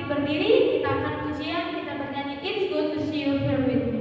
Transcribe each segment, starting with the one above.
berdiri, kita akan pujian, kita bernyanyi It's Good to See You Here With Me.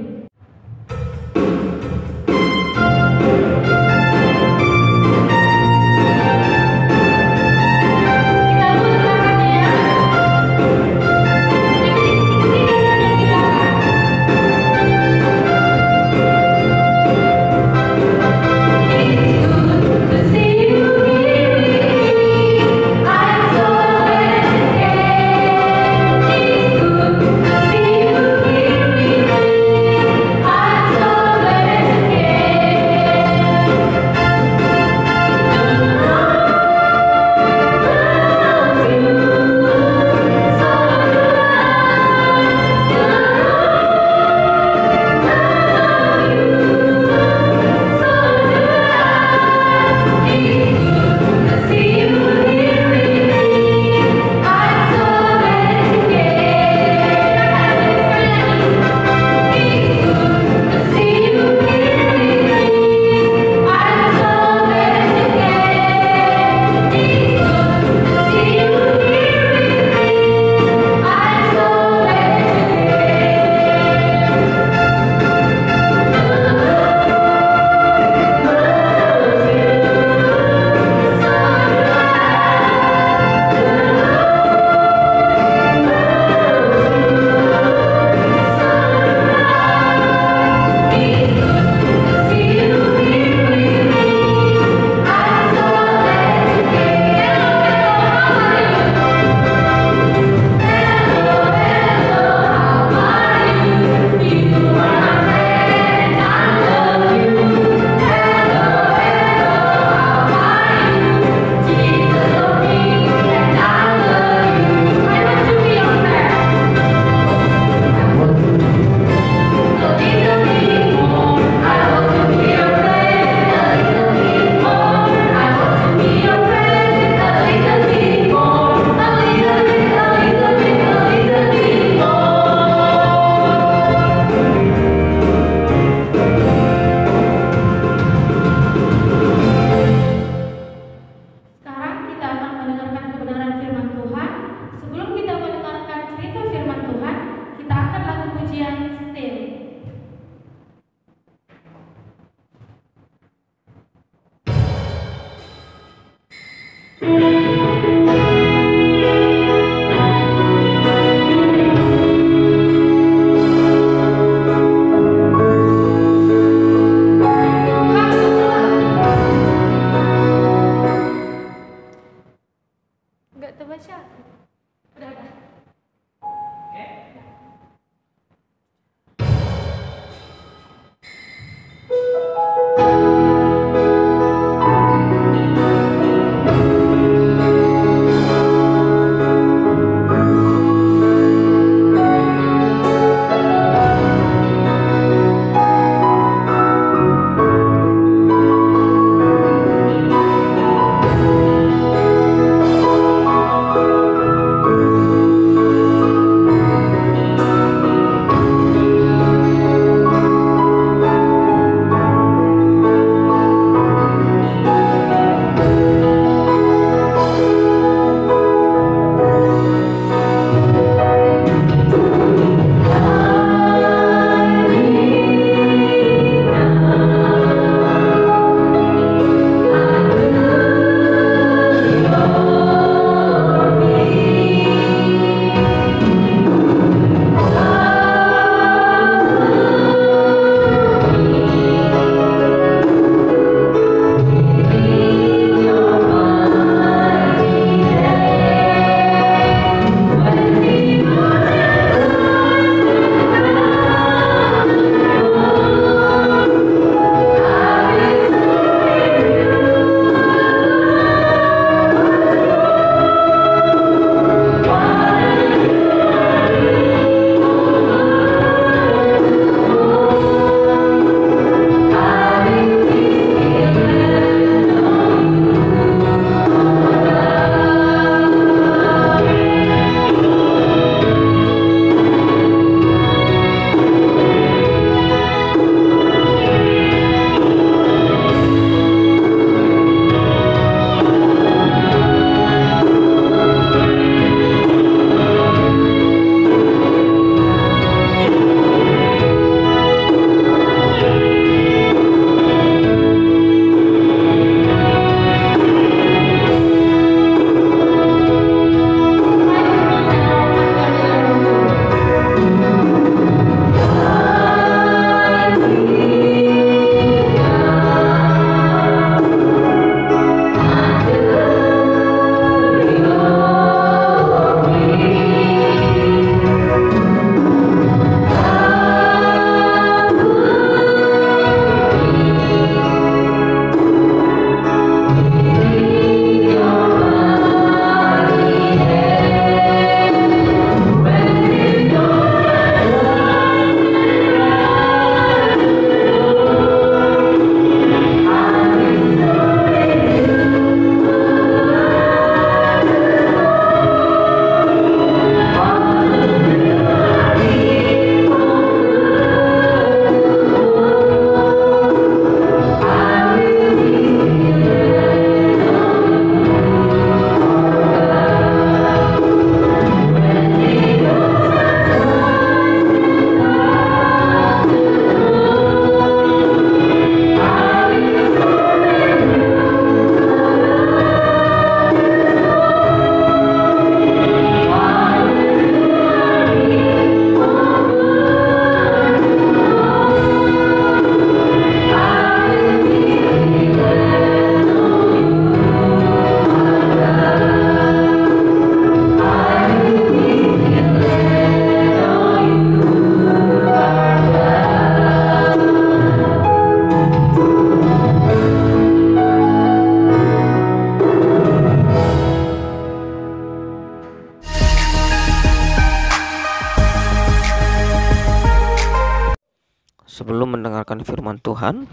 Sebelum mendengarkan firman Tuhan,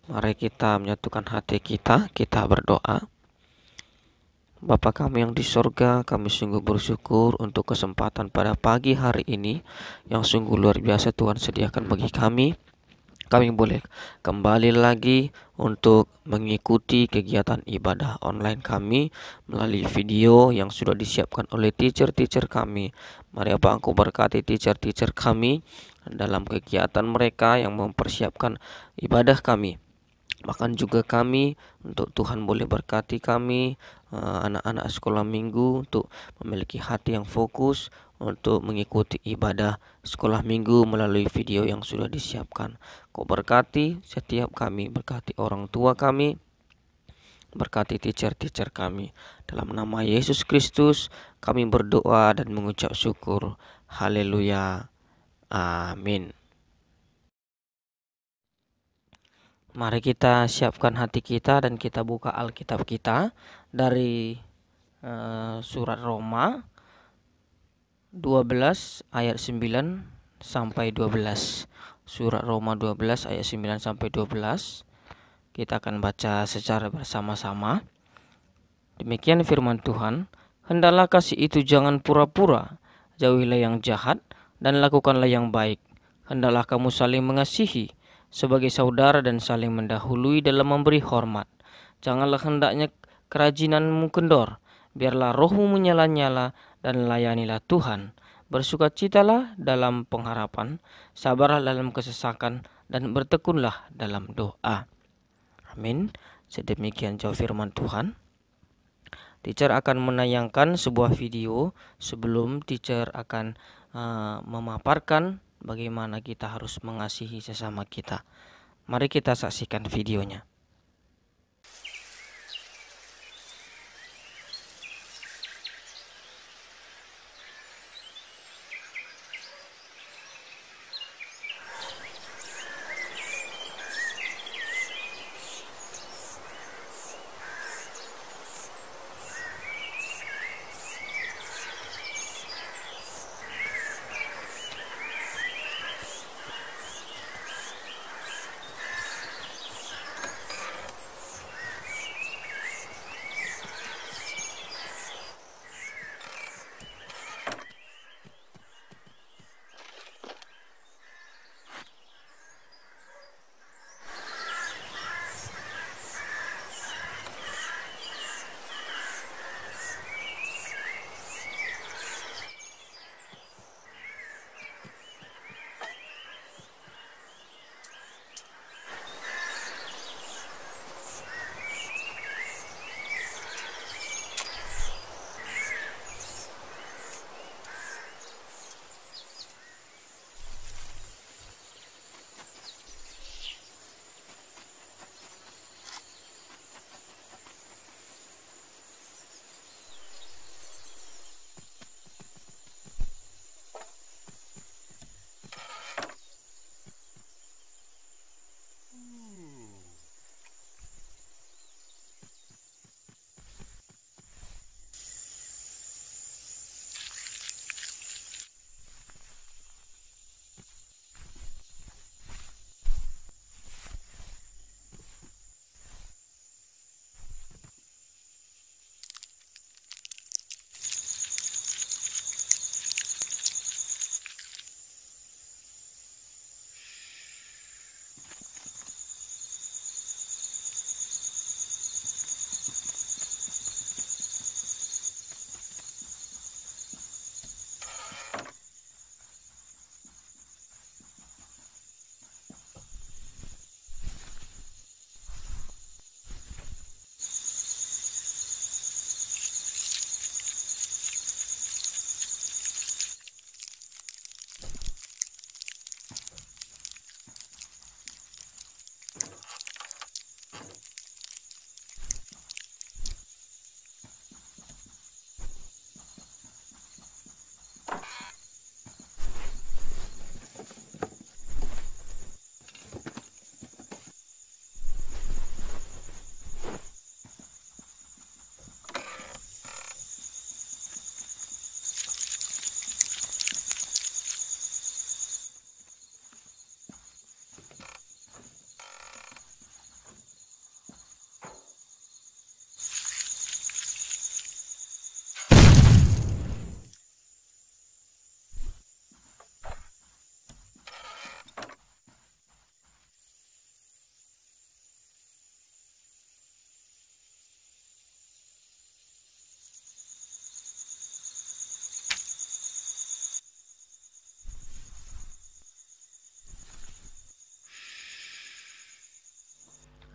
mari kita menyatukan hati kita berdoa. Bapa kami yang di sorga, kami sungguh bersyukur untuk kesempatan pada pagi hari ini yang sungguh luar biasa Tuhan sediakan bagi kami. Kami boleh kembali lagi untuk mengikuti kegiatan ibadah online kami melalui video yang sudah disiapkan oleh teacher-teacher kami. Mari Bapa Engkau berkati teacher-teacher kami dalam kegiatan mereka yang mempersiapkan ibadah kami. Bahkan juga kami, untuk Tuhan boleh berkati kami, anak-anak sekolah minggu, untuk memiliki hati yang fokus untuk mengikuti ibadah sekolah minggu melalui video yang sudah disiapkan. Kau berkati setiap kami, berkati orang tua kami, berkati teacher-teacher kami. Dalam nama Yesus Kristus kami berdoa dan mengucap syukur. Haleluya. Amin. Mari kita siapkan hati kita dan kita buka Alkitab kita dari surat Roma 12 ayat 9 sampai 12. Surat Roma 12 ayat 9 sampai 12. Kita akan baca secara bersama-sama. Demikian firman Tuhan, hendaklah kasih itu jangan pura-pura, jauhilah yang jahat dan lakukanlah yang baik. Hendaklah kamu saling mengasihi sebagai saudara dan saling mendahului dalam memberi hormat. Janganlah hendaknya kerajinanmu kendor, biarlah rohmu menyala-nyala dan layanilah Tuhan. Bersukacitalah dalam pengharapan, sabarlah dalam kesesakan, dan bertekunlah dalam doa. Amin. Sedemikian jauh firman Tuhan. Teacher akan menayangkan sebuah video sebelum teacher akan memaparkan bagaimana kita harus mengasihi sesama kita. Mari kita saksikan videonya.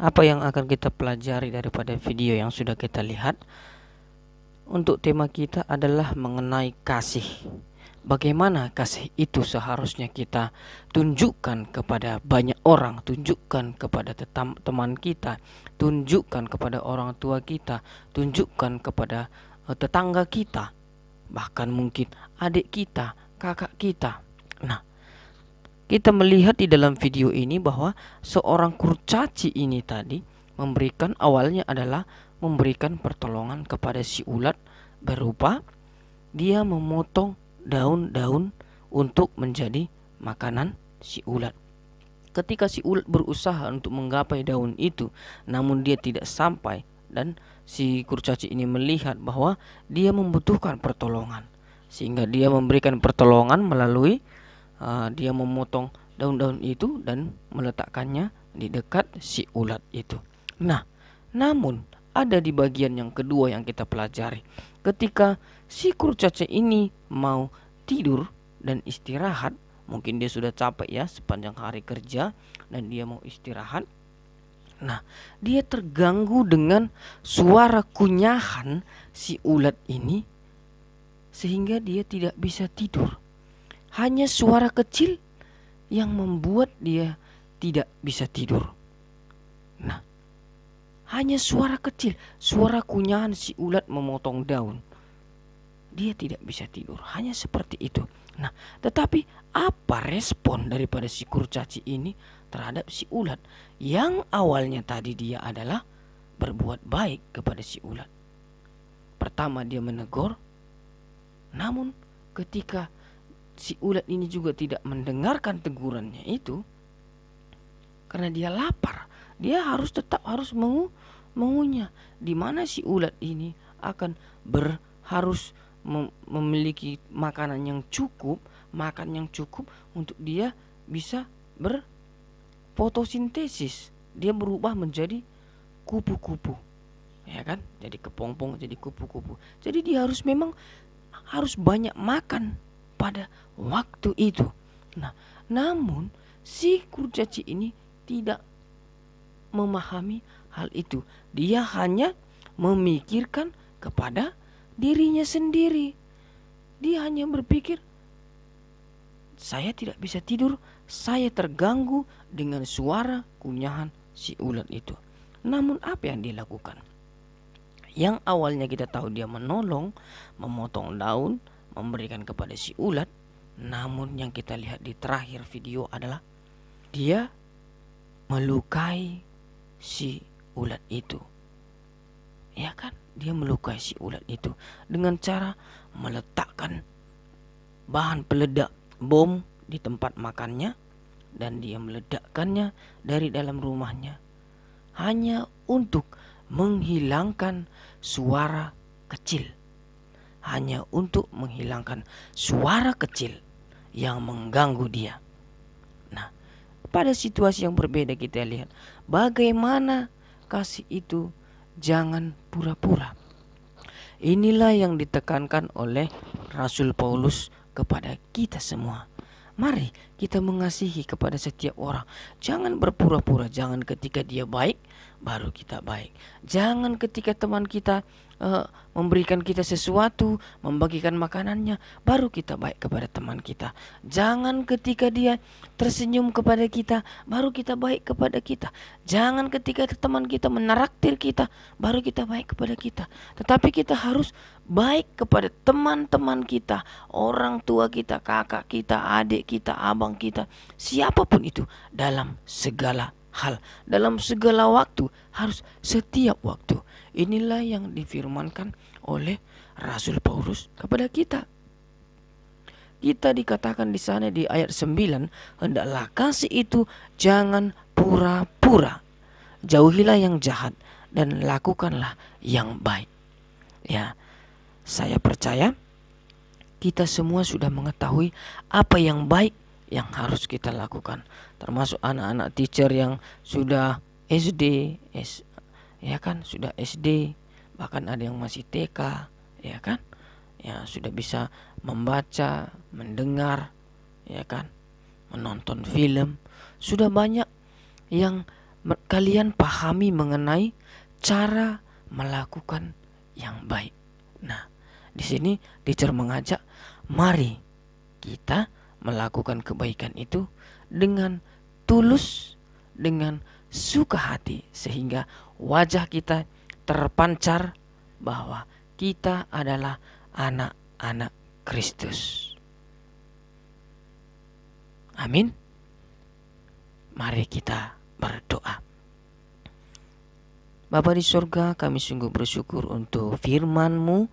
Apa yang akan kita pelajari daripada video yang sudah kita lihat? Untuk tema kita adalah mengenai kasih. Bagaimana kasih itu seharusnya kita tunjukkan kepada banyak orang, tunjukkan kepada teman kita, tunjukkan kepada orang tua kita, tunjukkan kepada tetangga kita, bahkan mungkin adik kita, kakak kita. Nah, kita melihat di dalam video ini bahwa seorang kurcaci ini tadi awalnya adalah memberikan pertolongan kepada si ulat, berupa dia memotong daun-daun untuk menjadi makanan si ulat. Ketika si ulat berusaha untuk menggapai daun itu, namun dia tidak sampai, dan si kurcaci ini melihat bahwa dia membutuhkan pertolongan, sehingga dia memberikan pertolongan melalui dia memotong daun-daun itu dan meletakkannya di dekat si ulat itu. Nah, namun ada di bagian yang kedua yang kita pelajari. Ketika si kurcaci ini mau tidur dan istirahat, mungkin dia sudah capek ya sepanjang hari kerja dan dia mau istirahat. Nah, dia terganggu dengan suara kunyahan si ulat ini sehingga dia tidak bisa tidur. Hanya suara kecil yang membuat dia tidak bisa tidur. Nah, hanya suara kecil, suara kunyahan si ulat memotong daun. Dia tidak bisa tidur, hanya seperti itu. Nah, tetapi apa respon daripada si kurcaci ini terhadap si ulat? Yang awalnya tadi dia adalah berbuat baik kepada si ulat. Pertama dia menegur, namun ketika si ulat ini juga tidak mendengarkan tegurannya itu, karena dia lapar, dia tetap harus mengunyah. Di mana si ulat ini akan harus memiliki makanan yang cukup, makan yang cukup untuk dia bisa berfotosintesis. Dia berubah menjadi kupu-kupu, ya kan? Jadi kepompong, jadi kupu-kupu. Jadi dia memang harus banyak makan pada waktu itu. Nah, namun si kurcaci ini tidak memahami hal itu. Dia hanya memikirkan kepada dirinya sendiri. Dia hanya berpikir, saya tidak bisa tidur, saya terganggu dengan suara kunyahan si ulat itu. Namun apa yang dia lakukan? Yang awalnya kita tahu dia menolong, memotong daun, memberikan kepada si ulat. Namun yang kita lihat di terakhir video adalah dia melukai si ulat itu. Ya kan? Dia melukai si ulat itu dengan cara meletakkan bahan peledak bom di tempat makannya, dan dia meledakkannya dari dalam rumahnya hanya untuk menghilangkan suara kecil. Hanya untuk menghilangkan suara kecil yang mengganggu dia. Nah, pada situasi yang berbeda kita lihat bagaimana kasih itu jangan pura-pura. Inilah yang ditekankan oleh Rasul Paulus kepada kita semua. Mari kita mengasihi kepada setiap orang. Jangan berpura-pura. Jangan ketika dia baik baru kita baik. Jangan ketika teman kita memberikan kita sesuatu, membagikan makanannya, baru kita baik kepada teman kita. Jangan ketika dia tersenyum kepada kita, baru kita baik kepada kita. Jangan ketika teman kita menaraktir kita, baru kita baik kepada kita. Tetapi kita harus baik kepada teman-teman kita, orang tua kita, kakak kita, adik kita, abang kita, siapapun itu, dalam segala hal, dalam segala waktu, harus setiap waktu. Inilah yang difirmankan oleh Rasul Paulus kepada kita. Kita dikatakan di sana di ayat 9, hendaklah kasih itu jangan pura-pura. Jauhilah yang jahat dan lakukanlah yang baik. Ya, saya percaya kita semua sudah mengetahui apa yang baik yang harus kita lakukan, termasuk anak-anak teacher yang sudah SD, ya kan, sudah SD, bahkan ada yang masih TK, ya kan, ya sudah bisa membaca, mendengar, ya kan, menonton film. Sudah banyak yang kalian pahami mengenai cara melakukan yang baik. Nah, di sini teacher mengajak, mari kita melakukan kebaikan itu dengan tulus, dengan suka hati, sehingga wajah kita terpancar bahwa kita adalah anak-anak Kristus. Amin. Mari kita berdoa. Bapa di surga, kami sungguh bersyukur untuk firman-Mu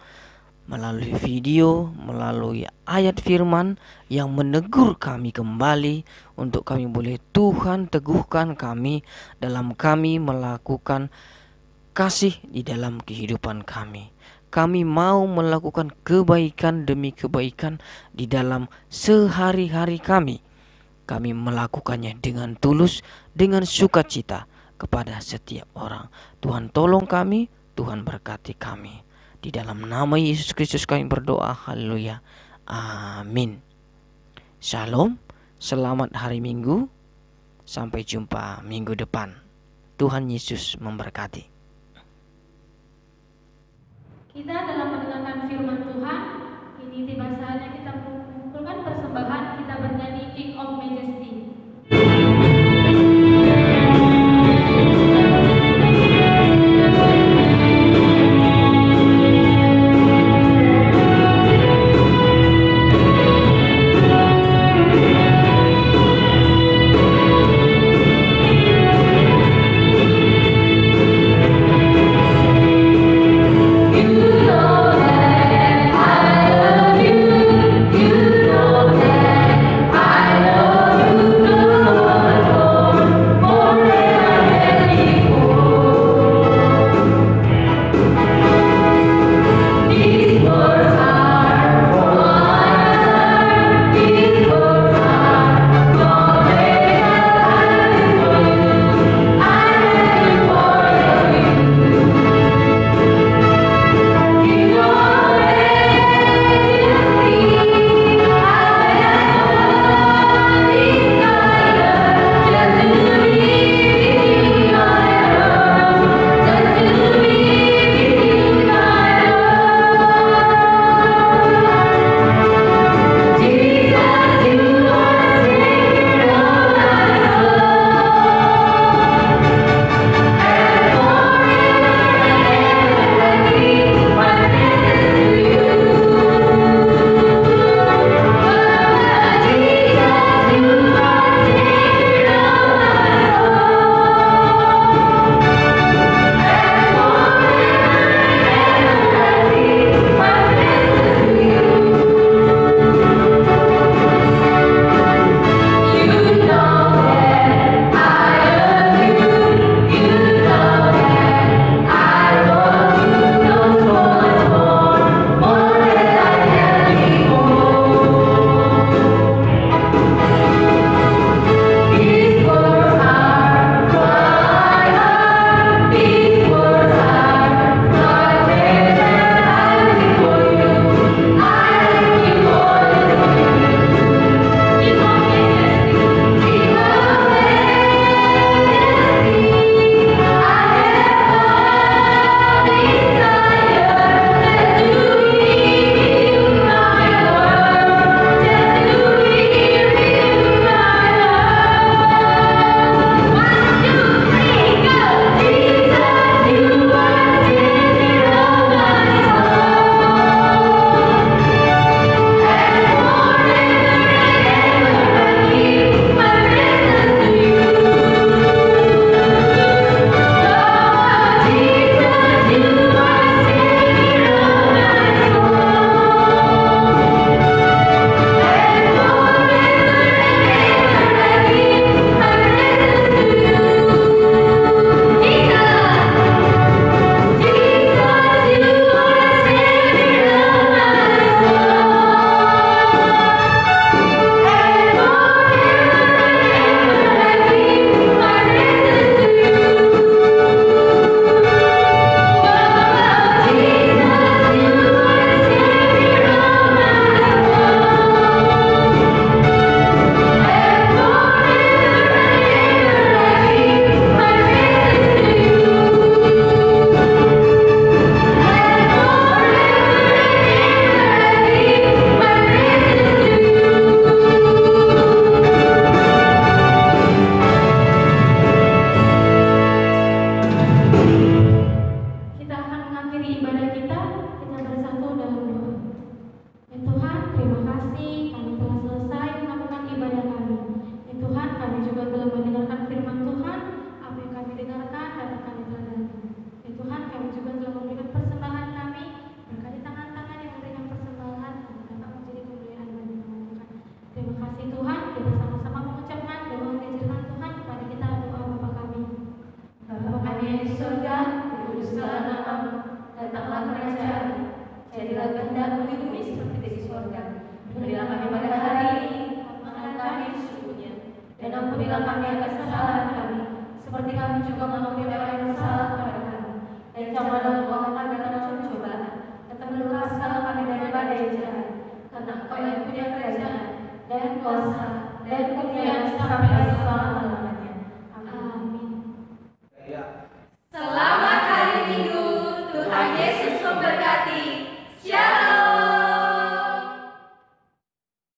melalui video, melalui ayat firman yang menegur kami kembali untuk kami boleh Tuhan teguhkan kami dalam kami melakukan kasih di dalam kehidupan kami. Kami mau melakukan kebaikan demi kebaikan di dalam sehari-hari kami. Kami melakukannya dengan tulus, dengan sukacita kepada setiap orang. Tuhan tolong kami, Tuhan berkati kami. Di dalam nama Yesus Kristus kami berdoa, haleluya, amin. Shalom, selamat hari Minggu, sampai jumpa minggu depan. Tuhan Yesus memberkati. Kita telah mendengarkan firman Tuhan. Kini tiba saatnya kita mengumpulkan persembahan. Kita bernyanyi King of Majesty. You know that I love you. Ampunilah kami atas kesalahan kami, seperti kami juga mengampuni orang yang bersalah kepada kami. Dan janganlah membawa kami dalam pencobaan, tetapi lepaskanlah kami dari badai jahat. Karena Engkau yang punya kerajaan, dan kuasa, dan kemuliaan sampai selama-lamanya. Amin. Ya.